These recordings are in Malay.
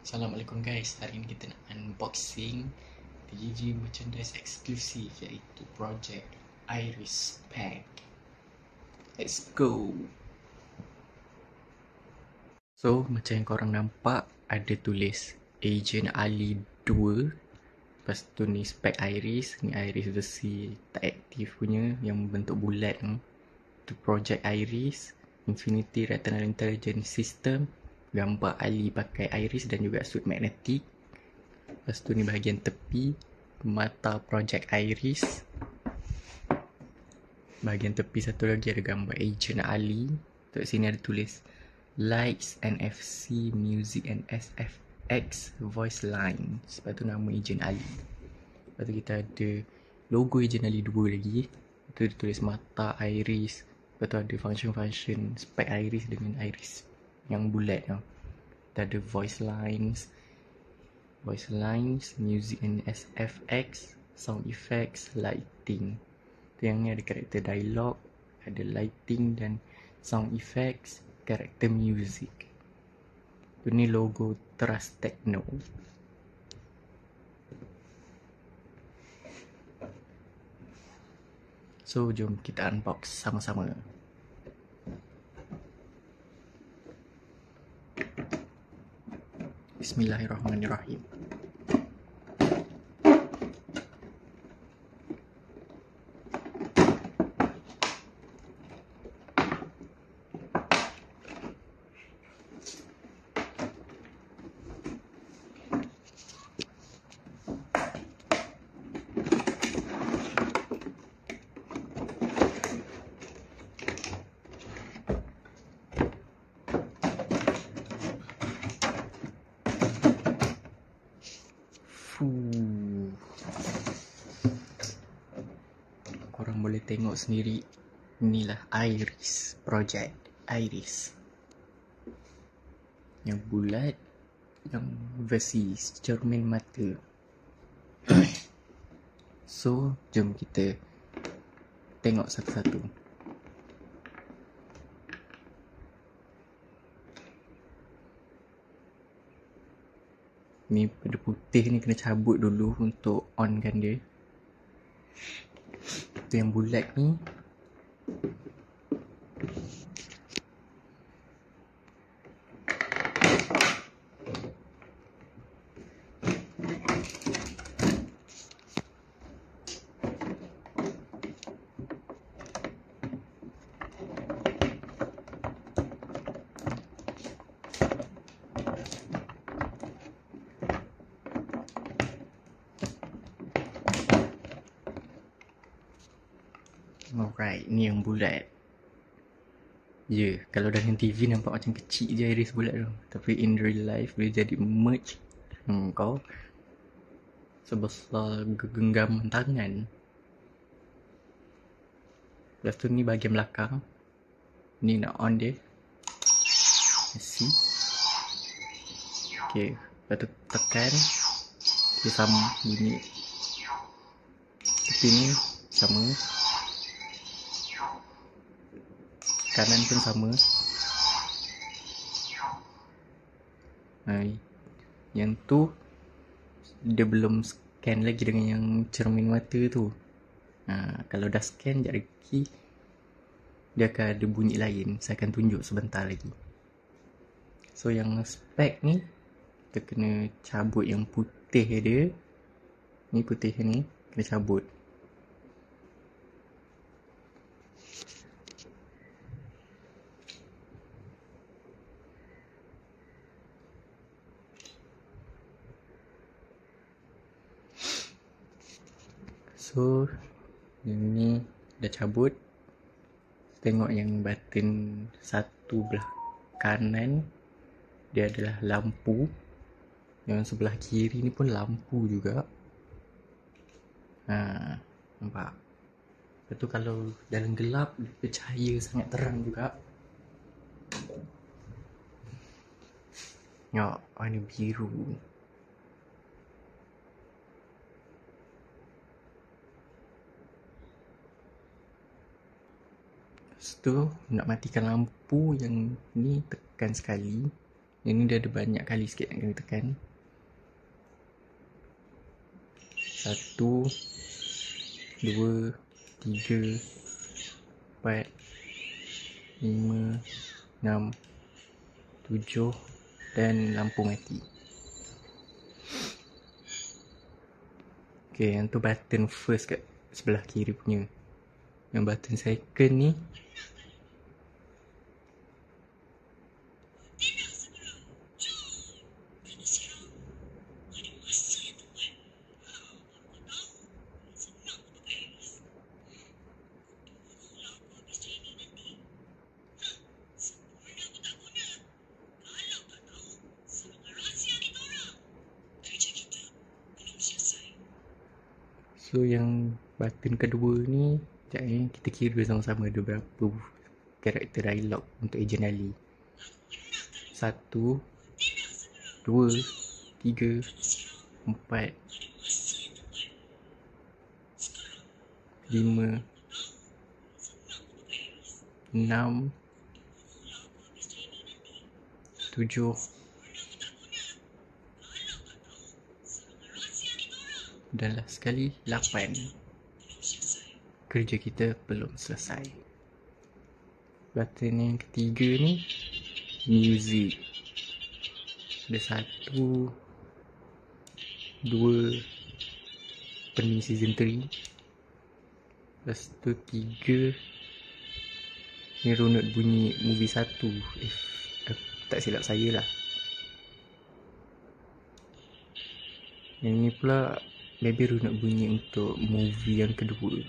Assalamualaikum guys, hari ini kita nak unboxing TGG merchandise eksklusif iaitu Project Iris Pack. Let's go. So macam yang korang nampak, ada tulis Agent Ali 2. Lepas tu ni spek Iris, ni Iris versi tak aktif punya yang bentuk bulat tu. Tu Project Iris Infinity Retinal Intelligence System. Gambar Ali pakai iris dan juga suit magnetik. Lepas tu ni bahagian tepi, mata Project Iris. Bahagian tepi satu lagi ada gambar Agent Ali. Kat sini ada tulis Lights, NFC, Music and SFX Voice Lines. Lepas tu nama Agent Ali. Lepas tu kita ada logo Agent Ali 2 lagi. Lepas tu ditulis mata iris. Lepas tu ada function-function spek iris dengan iris yang bulat tu. Kita ada voice lines, music and SFX, sound effects, lighting. Tu yang ni ada karakter dialog, ada lighting dan sound effects, karakter music. Tu ni logo Trust Techno. So jom kita unbox sama-sama. Bismillahirrahmanirrahim. Korang boleh tengok sendiri. Inilah Iris, Project Iris yang bulat, yang versi cermin mata. So jom kita tengok satu-satu. Ni pada putih ni kena cabut dulu untuk onkan dia. Tu yang bulat ni alright, ni yang bulat. Kalau dalam TV nampak macam kecil je iris bulat tu. Tapi in real life dia jadi merge kau sebesar genggaman tangan. Lepas tu ni bahagian belakang. Ni nak on dia. See. Okay, lepas tu tekan. Dia sama bunyi. Tepi ni sama. Kanan pun sama. Yang tu dia belum scan lagi dengan yang cermin mata tu. Kalau dah scan sekejap lagi dia akan ada bunyi lain. Saya akan tunjuk sebentar lagi. So yang spek ni kita kena cabut yang putih dia. Ni putih ni kena cabut. So ini dah cabut. Tengok yang button satu belah kanan dia adalah lampu. Yang sebelah kiri ni pun lampu juga. Nampak? Lepas tu kalau dalam gelap dia bercahaya sangat terang juga. Tengok, warna biru. Lepas tu nak matikan lampu yang ni tekan sekali. Yang ni dia ada banyak kali sikit yang kena tekan. 1, 2, 3, 4, 5, 6, 7 dan lampu mati. Okay, yang tu button first kat sebelah kiri punya. Yang button second ni so yang button kedua ni sekejap kita kira sama-sama ada berapa karakter dialog untuk Ejen Ali. 1, 2, 3, 4, 5, 6, 7 dan last sekali 8. Kerja kita belum selesai. Button yang ketiga ni music. Ada 1, 2 pening season 3. Lepas tu 3 ni runut bunyi movie 1, if tak silap saya lah. Yang ni pula maybe runut bunyi untuk movie yang kedua.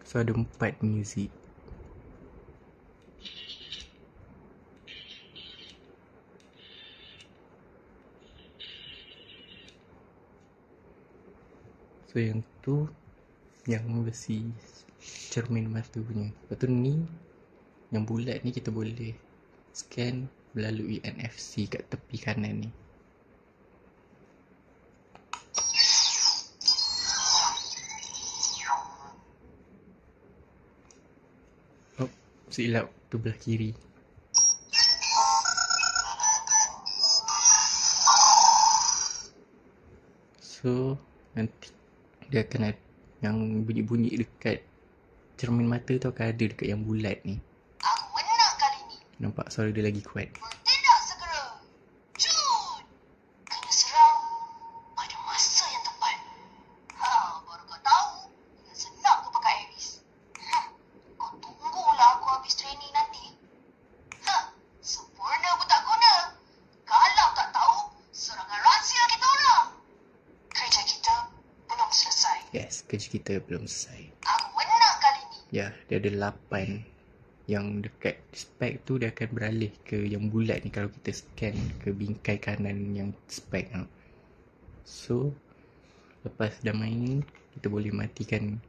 So ada 4 music. So yang tu yang versi cermin mata punya. Lepas tu ni yang bulat ni kita boleh scan melalui NFC kat tepi kanan ni. Oh, silap, tu belah kiri. So nanti dia akan ada yang bunyi-bunyi dekat cermin mata tu akan ada dekat yang bulat ni. Aku menang kali ni. Nampak suara dia lagi kuat. Bertindak segera. Jun! Kena serang pada masa yang tepat. Baru kau tahu dengan senang kau pakai Aries. Kau tunggulah aku habis training nanti. Sempurna pun tak guna. Kalau tak tahu serangan rahsia kita orang. Kerja kita belum selesai. Yes, kerja kita belum selesai. Aku menang kali ni. Ya, dia ada 8. Yang dekat spek tu dia akan beralih ke yang bulat ni kalau kita scan ke bingkai kanan yang spek tu. So, lepas dah main, kita boleh matikan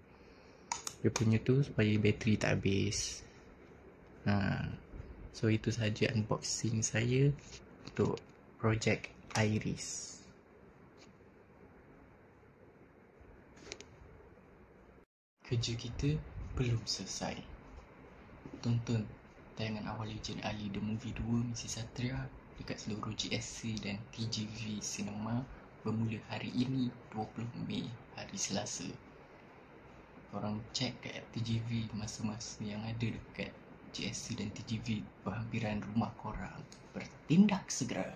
dia punya tu supaya bateri tak habis. So itu sahaja unboxing saya untuk projek Iris. Kerja kita belum selesai. Tonton tayangan awal Ejen Ali The Movie 2 Misi Satria dekat seluruh GSC dan TGV Cinema bermula hari ini 20 Mei, hari Selasa. Korang cek kat TGV masa-masa yang ada dekat GSC dan TGV berhampiran rumah korang. Bertindak segera.